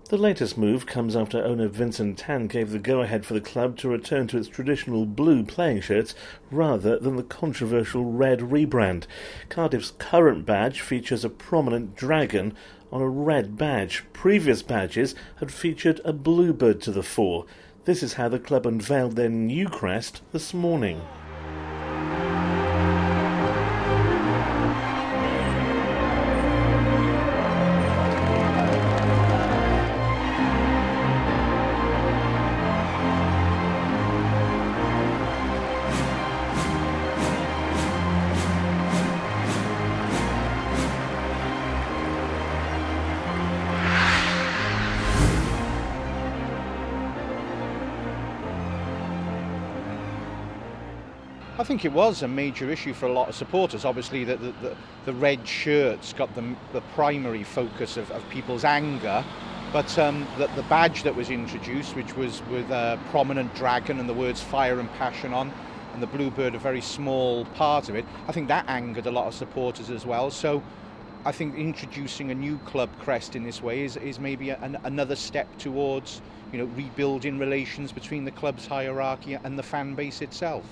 The latest move comes after owner Vincent Tan gave the go-ahead for the club to return to its traditional blue playing shirts rather than the controversial red rebrand. Cardiff's current badge features a prominent dragon on a red badge. Previous badges had featured a Bluebird to the fore. This is how the club unveiled their new crest this morning. I think it was a major issue for a lot of supporters. Obviously, the red shirts got the primary focus of people's anger, but the badge that was introduced, which was with a prominent dragon and the words fire and passion on, and the Bluebird a very small part of it, I think that angered a lot of supporters as well. So I think introducing a new club crest in this way is maybe another step towards, rebuilding relations between the club's hierarchy and the fan base itself.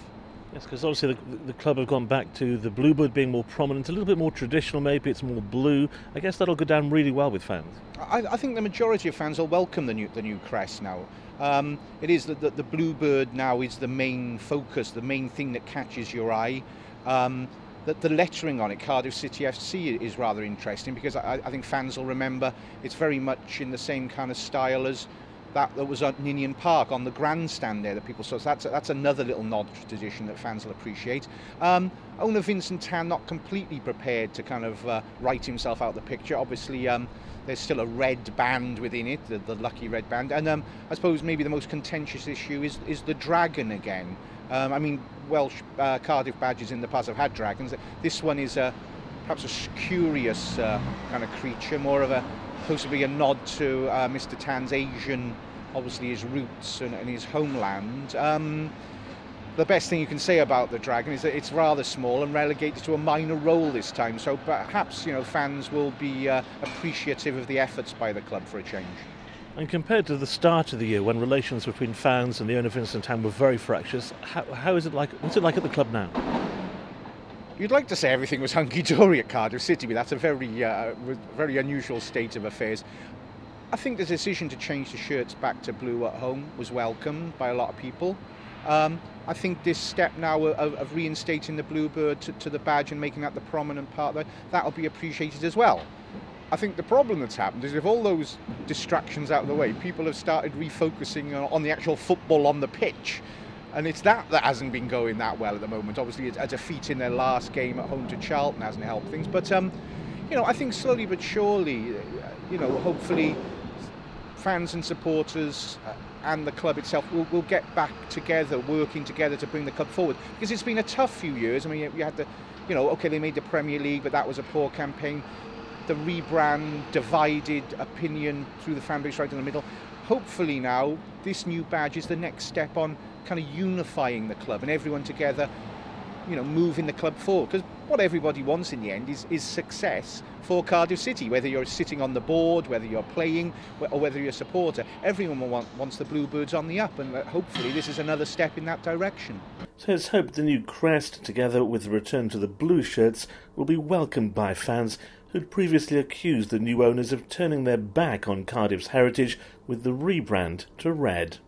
Yes, because obviously the club have gone back to the Bluebird being more prominent, a little bit more traditional maybe, it's more blue. I guess that'll go down really well with fans. I think the majority of fans will welcome the new crest now. It is that the Bluebird now is the main focus, the main thing that catches your eye. That the lettering on it, Cardiff City FC, is rather interesting because I think fans will remember it's very much in the same kind of style as that was at Ninian Park on the grandstand there that people saw. So that's another little nod to tradition that fans will appreciate. Owner Vincent Tan not completely prepared to kind of write himself out the picture. Obviously, there's still a red band within it, the lucky red band. And I suppose maybe the most contentious issue is the dragon again. Welsh Cardiff badges in the past have had dragons. This one is perhaps a curious kind of creature, more of supposed to be a nod to Mr. Tan's Asian, obviously his roots and his homeland. The best thing you can say about the dragon is that it's rather small and relegated to a minor role this time. So perhaps fans will be appreciative of the efforts by the club for a change. And compared to the start of the year, when relations between fans and the owner Vincent Tan were very fractious, how is it like? What's it like at the club now? You'd like to say everything was hunky-dory at Cardiff City, but that's a very unusual state of affairs. I think the decision to change the shirts back to blue at home was welcomed by a lot of people. I think this step now of reinstating the Bluebird to the badge and making that the prominent part of it, that'll be appreciated as well. I think the problem that's happened is, with all those distractions out of the way, people have started refocusing on the actual football on the pitch. And it's that hasn't been going that well at the moment. Obviously, a defeat in their last game at home to Charlton hasn't helped things. But, I think slowly but surely, hopefully fans and supporters and the club itself will get back together, working together to bring the club forward. Because it's been a tough few years. I mean, you had they made the Premier League, but that was a poor campaign. The rebrand divided opinion through the fan base right in the middle. Hopefully now, this new badge is the next step on kind of unifying the club and everyone together, moving the club forward. Because what everybody wants in the end is success for Cardiff City, whether you're sitting on the board, whether you're playing, or whether you're a supporter. Everyone wants the Bluebirds on the up, and hopefully this is another step in that direction. So it's hoped the new crest, together with the return to the blue shirts, will be welcomed by fans who'd previously accused the new owners of turning their back on Cardiff's heritage with the rebrand to red.